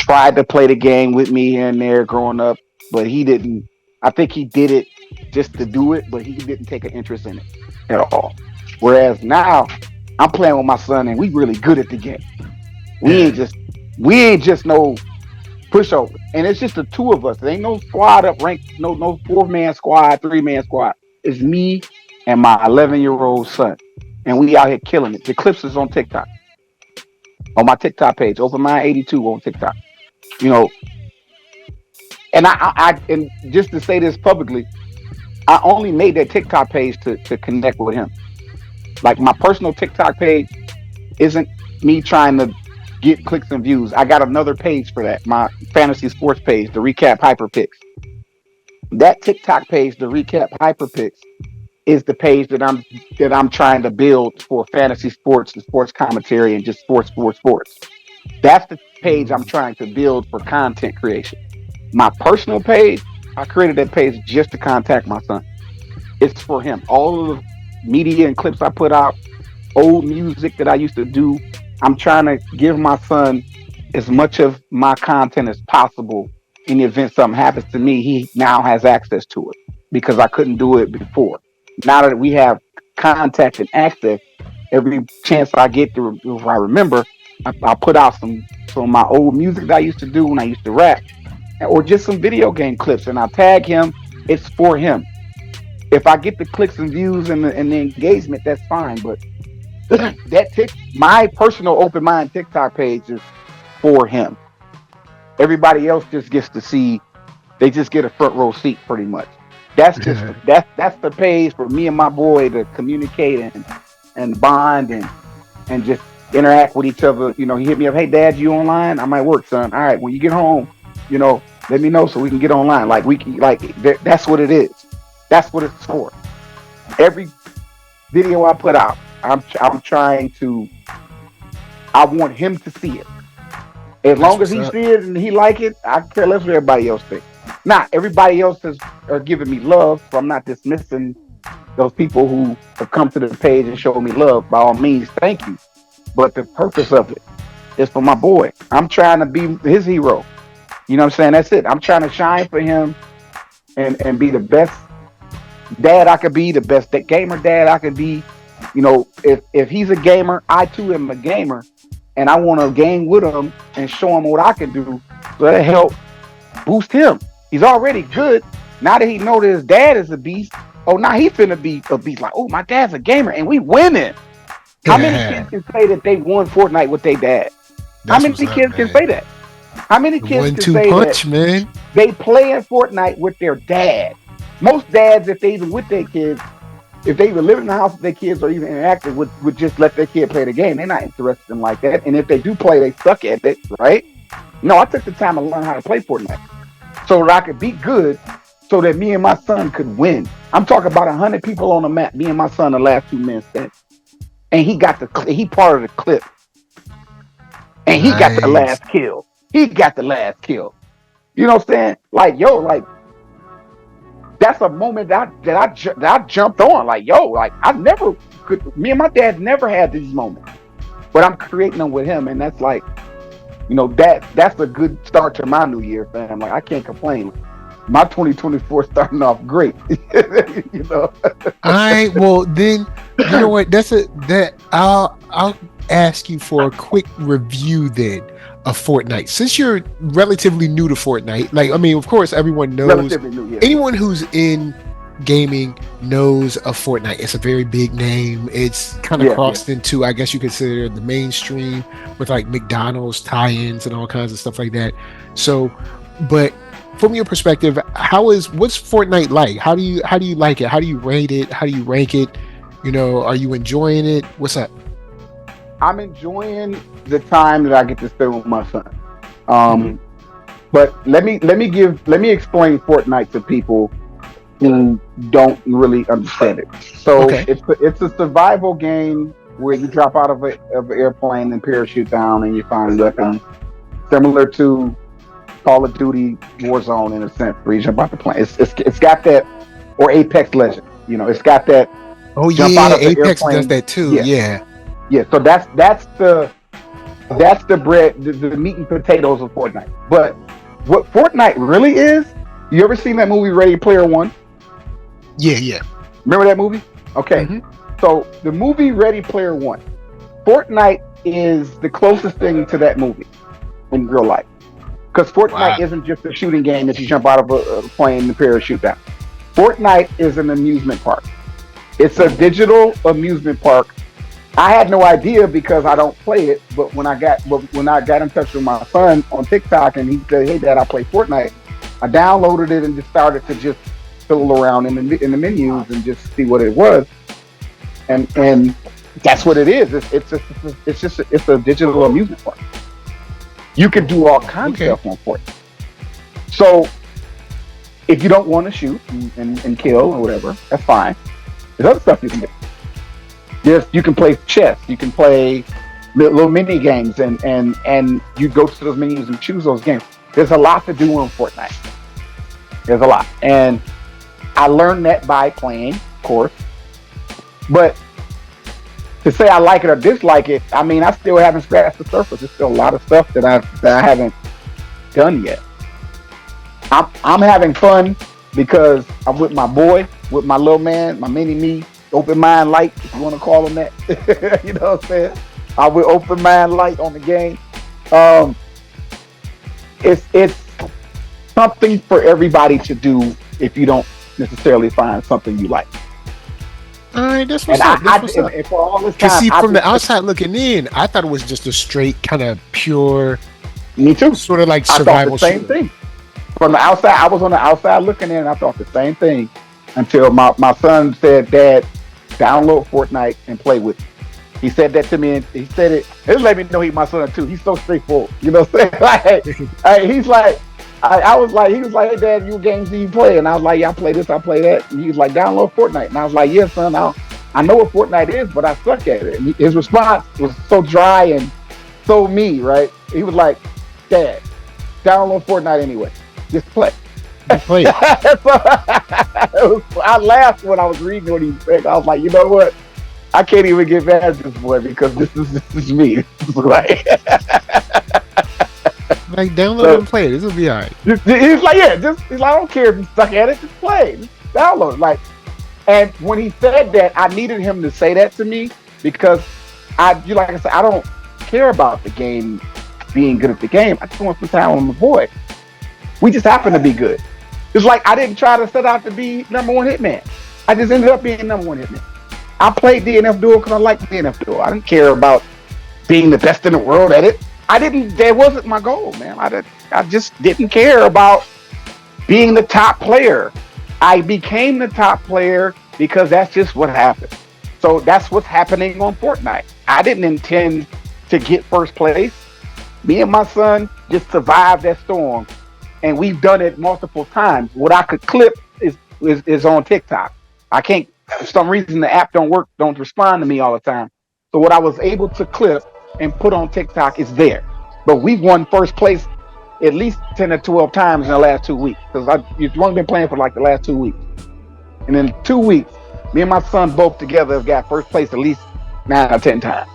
tried to play the game with me here and there growing up, but he didn't. I think he did it just to do it, but he didn't take an interest in it at all. Whereas now, I'm playing with my son, and we really good at the game. We Yeah. ain't just no pushover, and it's just the two of us. There ain't no squad up rank, no 4-man squad, 3-man squad. It's me and my 11-year-old son, and we out here killing it. The clips is on TikTok, on my TikTok page, Open Mind 82 on TikTok. You know, and and just to say this publicly, I only made that TikTok page to connect with him. Like, my personal TikTok page isn't me trying to get clicks and views. I got another page for that, my fantasy sports page, the Recap Hyper Picks. That TikTok page, the Recap Hyper Picks, is the page that I'm trying to build for fantasy sports and sports commentary and just sports. That's the page I'm trying to build for content creation. My personal page, I created that page just to contact my son. It's for him. All of the media and clips I put out, old music that I used to do, I'm trying to give my son as much of my content as possible. In the event something happens to me, he now has access to it because I couldn't do it before. Now that we have contact and access, every chance I get to, if I remember, I put out some of my old music that I used to do when I used to rap, or just some video game clips, and I tag him. It's for him. If I get the clicks and views and the engagement, that's fine. But my personal Open Mind TikTok page is for him. Everybody else just gets to see. They just get a front row seat, pretty much. That's just that's the page for me and my boy to communicate and bond and just interact with each other. He hit me up, "Hey, Dad, you online? I might work, son. All right, when you get home, let me know so we can get online. Like, we can, like, that's what it is. That's what it's for. Every video I put out, I'm trying to. I want him to see it. As long as he see it and he like it, I care less what everybody else thinks. Now, everybody else are giving me love, so I'm not dismissing those people who have come to the page and show me love. By all means, thank you. But the purpose of it is for my boy. I'm trying to be his hero. You know what I'm saying? That's it. I'm trying to shine for him and be the best dad I could be, the best gamer dad I could be. If he's a gamer, I too am a gamer, and I want to game with him and show him what I can do, so that'll help boost him. He's already good. Now that he know that his dad is a beast, now he finna be a beast. Like, oh, my dad's a gamer and we winning. How many kids can say that they won Fortnite with their dad? How many kids can say that? How many kids can say that, man? They play in Fortnite with their dad? Most dads, if they even with their kids, if they even live in the house with their kids or even interactive, would just let their kid play the game. They're not interested in like that. And if they do play, they suck at it, right? No, I took the time to learn how to play Fortnite so that I could be good, so that me and my son could win. I'm talking about 100 people on the map. Me and my son, the last 2 men standing, and he part of the clip, and he got the last kill. He got the last kill. You know what I'm saying? Like, yo, like, that's a moment that I jumped on. Like, yo, like, me and my dad never had these moments, but I'm creating them with him, and that's like, that's a good start to my new year, fam. Like, I can't complain. My 2024 starting off great. All right. Well, then, you know what? I'll ask you for a quick review then of Fortnite, since you're relatively new to Fortnite. Like, I mean, of course, everyone knows. Relatively new, yeah. Anyone who's in gaming knows of Fortnite. It's a very big name. It's kind of Yeah, yeah. crossed into, I guess you consider the mainstream with like McDonald's tie-ins and all kinds of stuff like that. So, but from your perspective, what's Fortnite like? How do you like it? How do you rate it? How do you rank it? Are you enjoying it? What's up? I'm enjoying the time that I get to spend with my son. Hmm. But let me explain Fortnite to people who don't really understand it. So Okay. it's a survival game where you drop out of an airplane and parachute down and you find weapons, similar to Call of Duty Warzone in a sense, where you jump out the plane. It's got that, or Apex Legends. It's got that Oh jump out yeah, of the Apex does airplane. that too. Yeah, Yeah. yeah. So that's the bread, the meat and potatoes of Fortnite. But what Fortnite really is, you ever seen that movie Ready Player One? Yeah, yeah. Remember that movie? Okay. Hmm. So the movie Ready Player One, Fortnite is the closest thing to that movie in real life. Because Fortnite Wow. isn't just a shooting game that you jump out of a plane and parachute down. Fortnite is an amusement park. It's a digital amusement park. I had no idea because I don't play it. But when I got in touch with my son on TikTok and he said, "Hey, Dad, I play Fortnite," I downloaded it and just started to just fiddle around in the menus and just see what it was. And that's what it is. It's a digital amusement park. You can do all kinds Okay. of stuff on Fortnite. So if you don't want to shoot and kill or whatever, that's fine. There's other stuff you can do. You can play chess. You can play little mini games, and you go to those menus and choose those games. There's a lot to do on Fortnite. There's a lot, and I learned that by playing, of course. But to say I like it or dislike it, I mean, I still haven't scratched the surface. There's still a lot of stuff that I haven't done yet. I'm having fun because I'm with my boy, with my little man, my mini me, open mind light, if you want to call him that. You know what I'm saying? I with open mind light on the game. Um, it's something for everybody to do if you don't necessarily find something you like. All right, that's And what's up. That's what's up. and for all this Cause time, see, I from the just outside looking in, I thought it was just a straight kind of pure, me too. sort of like I thought the survival same shooter. thing. From the outside, I was on the outside looking in, and I thought the same thing until my son said, "Dad, download Fortnite and play with me." He said that to me, and he said it. It let me know he's my son too. He's so straightforward, you know what I'm saying? He's like, I was like, he was like, "Hey, Dad, you games do you play?" And I was like, "Yeah, I play this, I play that." And he was like, "Download Fortnite," and I was like, "Yeah, son, I know what Fortnite is, but I suck at it." And his response was so dry and so me, right? He was like, "Dad, download Fortnite anyway. Just play." Just play it. I laughed when I was reading what he said. I was like, you know what? I can't even get mad at this boy because this is me. Like, Like download it so and play it. This will be all right. he's like, yeah, he's like, I don't care if you suck at it, just play, just download it. Like, and when he said that, I needed him to say that to me because like I said, I don't care about the game being good at the game. I just want some time with my boy. We just happen to be good. It's like I didn't try to set out to be number one hitman. I just ended up being number one hitman. I played DNF Duel because I liked DNF Duel. I didn't care about being the best in the world at it. I didn't. That wasn't my goal, man. I just didn't care about being the top player. I became the top player because that's just what happened. So that's what's happening on Fortnite. I didn't intend to get first place. Me and my son just survived that storm, and we've done it multiple times. What I could clip is on TikTok. I can't. For some reason, the app don't work, don't respond to me all the time. So what I was able to clip and put on TikTok is there. But we've won first place at least 10 or 12 times in the last 2 weeks because you've only been playing for like the last 2 weeks. And in 2 weeks, me and my son both together have got first place at least 9 or 10 times.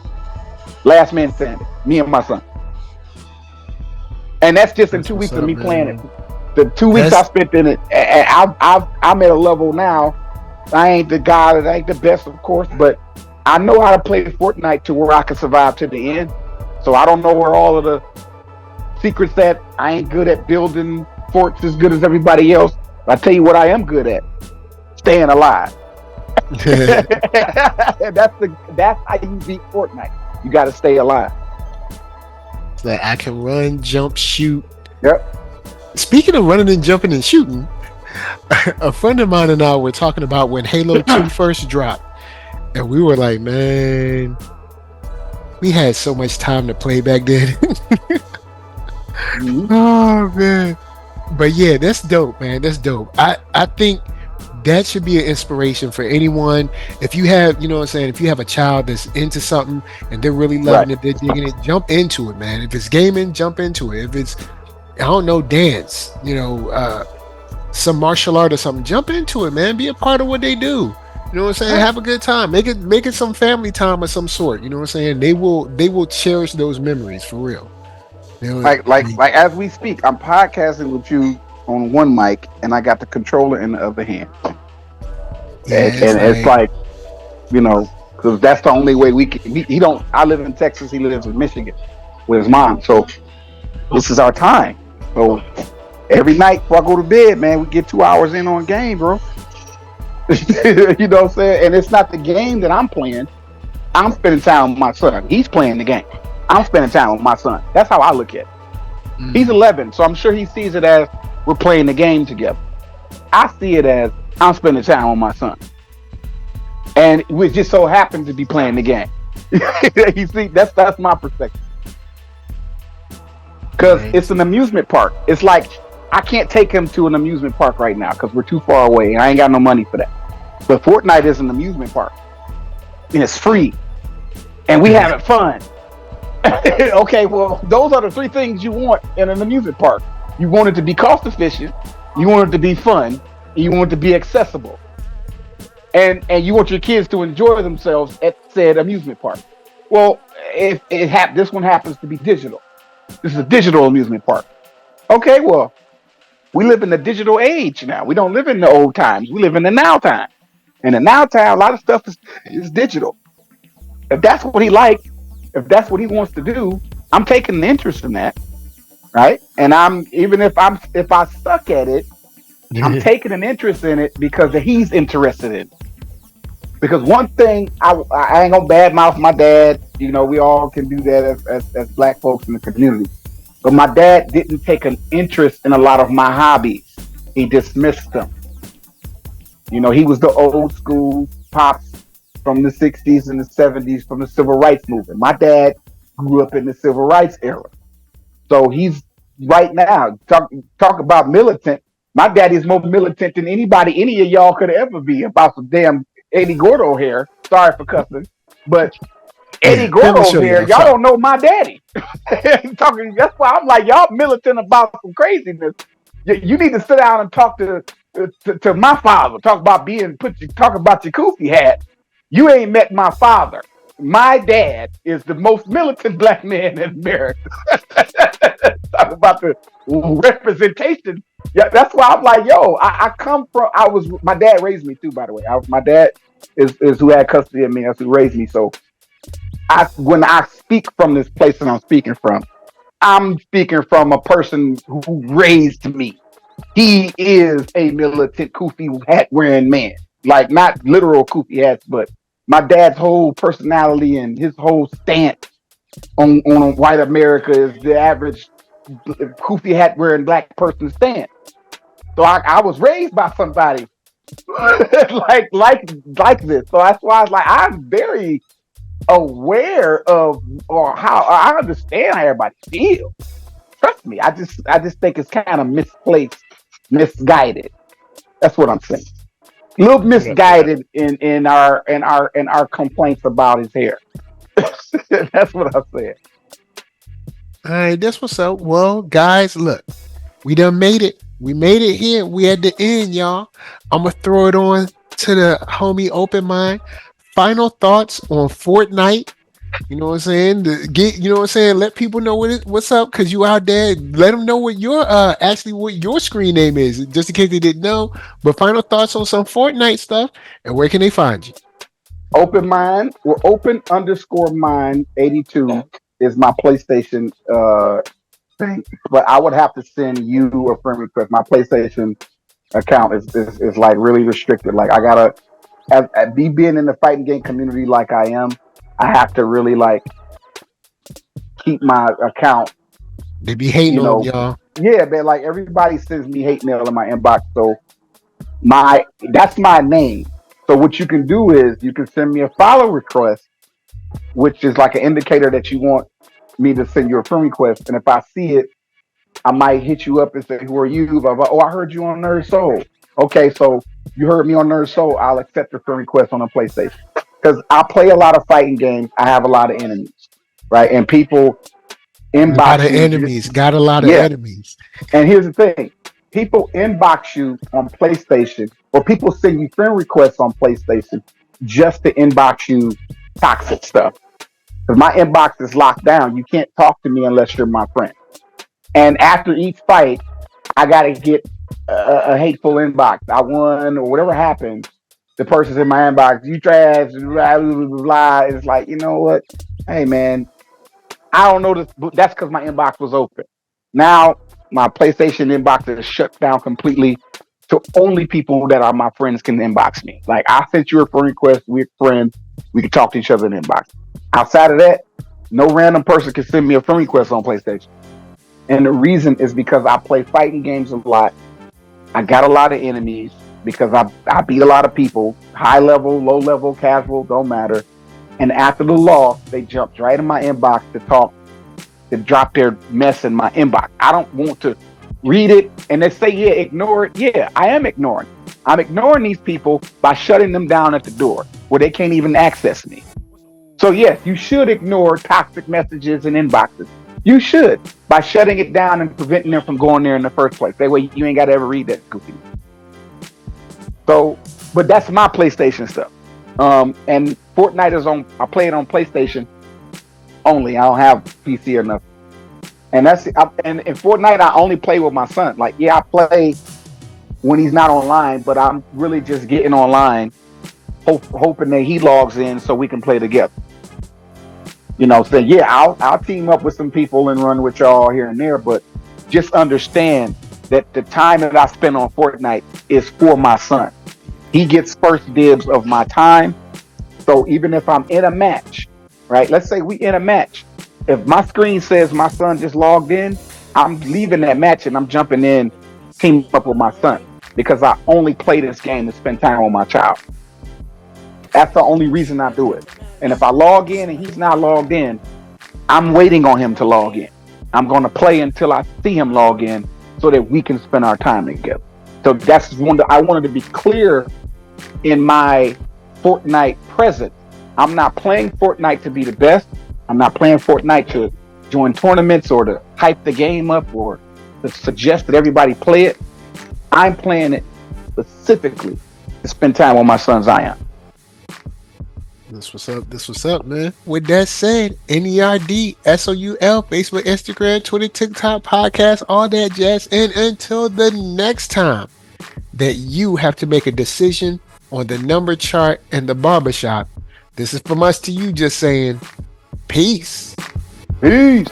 Last man standing, me and my son. And that's just in That's two what's weeks of up, me playing it. man. The 2 weeks I That's spent in it, I'm at a level now. I ain't the guy that ain't the best, of course, but I know how to play Fortnite to where I can survive to the end. So I don't know where all of the secrets at. I ain't good at building forts as good as everybody else. But I tell you what I am good at. staying alive. That's how you beat Fortnite. You got to stay alive. Like I can run, jump, shoot. Yep. Speaking of running and jumping and shooting, a friend of mine and I were talking about when Halo 2 first dropped, and we were like, man, we had so much time to play back then. Oh man. But yeah, that's dope, man. That's dope. I think that should be an inspiration for anyone. If you have, you know what I'm saying, if you have a child that's into something and they're really loving it, they're digging it, jump into it, man. If it's gaming, jump into it. If it's, I don't know, dance, some martial art or something, jump into it, man. Be a part of what they do. You know what I'm saying? Have a good time. Make it some family time of some sort. You know what I'm saying? They will cherish those memories for real. Like as we speak, I'm podcasting with you on one mic, and I got the controller in the other hand. Yeah, and it's like, because that's the only way we can. He don't. I live in Texas. He lives in Michigan with his mom. So this is our time. So every night before I go to bed, man, we get 2 hours in on game, bro. You know what I'm saying? And it's not the game that I'm playing. I'm spending time with my son. He's playing the game. I'm spending time with my son. That's how I look at it. He's 11, so I'm sure he sees it as we're playing the game together. I see it as I'm spending time with my son. And we just so happen to be playing the game. You see, that's my perspective. Because it's an amusement park. It's like, I can't take him to an amusement park right now because we're too far away and I ain't got no money for that. But Fortnite is an amusement park. And it's free. And we having fun. Okay, well, those are the three things you want in an amusement park. You want it to be cost efficient, you want it to be fun, and you want it to be accessible. And you want your kids to enjoy themselves at said amusement park. Well, if this one happens to be digital. This is a digital amusement park. Okay, well, we live in the digital age now. We don't live in the old times. We live in the now time. And the now time, a lot of stuff is digital. If that's what he likes, if that's what he wants to do, I'm taking an interest in that, right? And if I suck at it, I'm taking an interest in it because he's interested in it. Because one thing, I ain't gonna badmouth my dad. We all can do that as black folks in the community. But my dad didn't take an interest in a lot of my hobbies. He dismissed them. He was the old school pops from the 60s and the 70s from the civil rights movement. My dad grew up in the civil rights era. So he's right now, talk about militant. My daddy's more militant than any of y'all could ever be about some damn Eddy Gordo hair. Sorry for cussing. But Eddy Gordo hair, y'all don't know my daddy. That's why I'm like, y'all militant about some craziness. You need to sit down and talk to my father. Talk about your kufi hat. You ain't met my father. My dad is the most militant black man in America. Talk about the representation. Yeah, that's why I'm like, yo, I come from. My dad raised me too, by the way. My dad is who had custody of me. That's who raised me. So when I speak from this place that I'm speaking from, I'm speaking from a person who raised me. He is a militant kufi hat wearing man. Like not literal kufi hats, but my dad's whole personality and his whole stance on white America is the average kufi hat wearing black person stance. So I was raised by somebody like this. So that's why I was like, I'm very aware of or how I understand how everybody feels. Trust me, I just think it's kind of misplaced, misguided. That's what I'm saying. A little misguided in our complaints about his hair. That's what I said. All right, that's what's up. Well, guys, look, we done made it. We made it here. We at the end, y'all. I'm gonna throw it on to the homie Open Mind. Final thoughts on Fortnite. You know what I'm saying? You know what I'm saying? Let people know what's up, because you out there. Let them know what your screen name is, just in case they didn't know. But final thoughts on some Fortnite stuff, and where can they find you? Open Mind or Open_Mind 82 is my PlayStation thing. But I would have to send you a friend request. My PlayStation account is like really restricted. Like I gotta, as me being in the fighting game community like I am, I have to really like keep my account. They be hating You on know, y'all. yeah, man. Like everybody sends me hate mail in my inbox, so my that's my name. So what you can do is you can send me a follow request, which is like an indicator that you want me to send you a friend request. And if I see it, I might hit you up and say, "Who are you?" Blah, blah. Oh, I heard you on NERDSoul. Okay, so you heard me on NERDSoul. I'll accept your friend request on a PlayStation because I play a lot of fighting games. I have a lot of enemies, right? And people A lot of inbox me. enemies. Got a lot of Yeah, enemies. and here's the thing: people inbox you on PlayStation, or people send you friend requests on PlayStation just to inbox you toxic stuff. Because my inbox is locked down. You can't talk to me unless you're my friend. And after each fight, I gotta get a hateful inbox. I won or whatever happened. The person's in my inbox. You trash. Blah, blah, blah, blah. It's like, you know what? Hey man, I don't know this. That's because my inbox was open. Now my PlayStation inbox is shut down completely. So only people that are my friends can inbox me. Like I sent you a friend request. We're friends. We can talk to each other in inbox. Outside of that, no random person can send me a friend request on PlayStation. And the reason is because I play fighting games a lot. I got a lot of enemies because I beat a lot of people, high level, low level, casual, don't matter. And after the loss, they jumped right in my inbox to talk, to drop their mess in my inbox. I don't want to read it. And they say, yeah, ignore it. Yeah, I am ignoring. I'm ignoring these people by shutting them down at the door where they can't even access me. So yes, you should ignore toxic messages and inboxes. You should by shutting it down and preventing them from going there in the first place. That way you ain't got to ever read that goofy. So, but that's my PlayStation stuff. And Fortnite is on. I play it on PlayStation only. I don't have PC or nothing. And and in Fortnite I only play with my son. Like yeah, I play when he's not online, but I'm really just getting online, hoping that he logs in so we can play together. You know, saying yeah, I'll team up with some people and run with y'all here and there, but just understand that the time that I spend on Fortnite is for my son. He gets first dibs of my time. So even if I'm in a match, right? Let's say we in a match. If my screen says my son just logged in, I'm leaving that match and I'm jumping in, team up with my son because I only play this game to spend time with my child. That's the only reason I do it. And if I log in and he's not logged in, I'm waiting on him to log in. I'm going to play until I see him log in so that we can spend our time together. So that's one I wanted to be clear in my Fortnite presence. I'm not playing Fortnite to be the best. I'm not playing Fortnite to join tournaments or to hype the game up or to suggest that everybody play it. I'm playing it specifically to spend time with my son Zion. This what's up. This what's up, man. With that said, NERDSoul, Facebook, Instagram, Twitter, TikTok, podcast, all that jazz. And until the next time that you have to make a decision on the number chart and the barbershop, this is from us to you just saying, peace. Peace.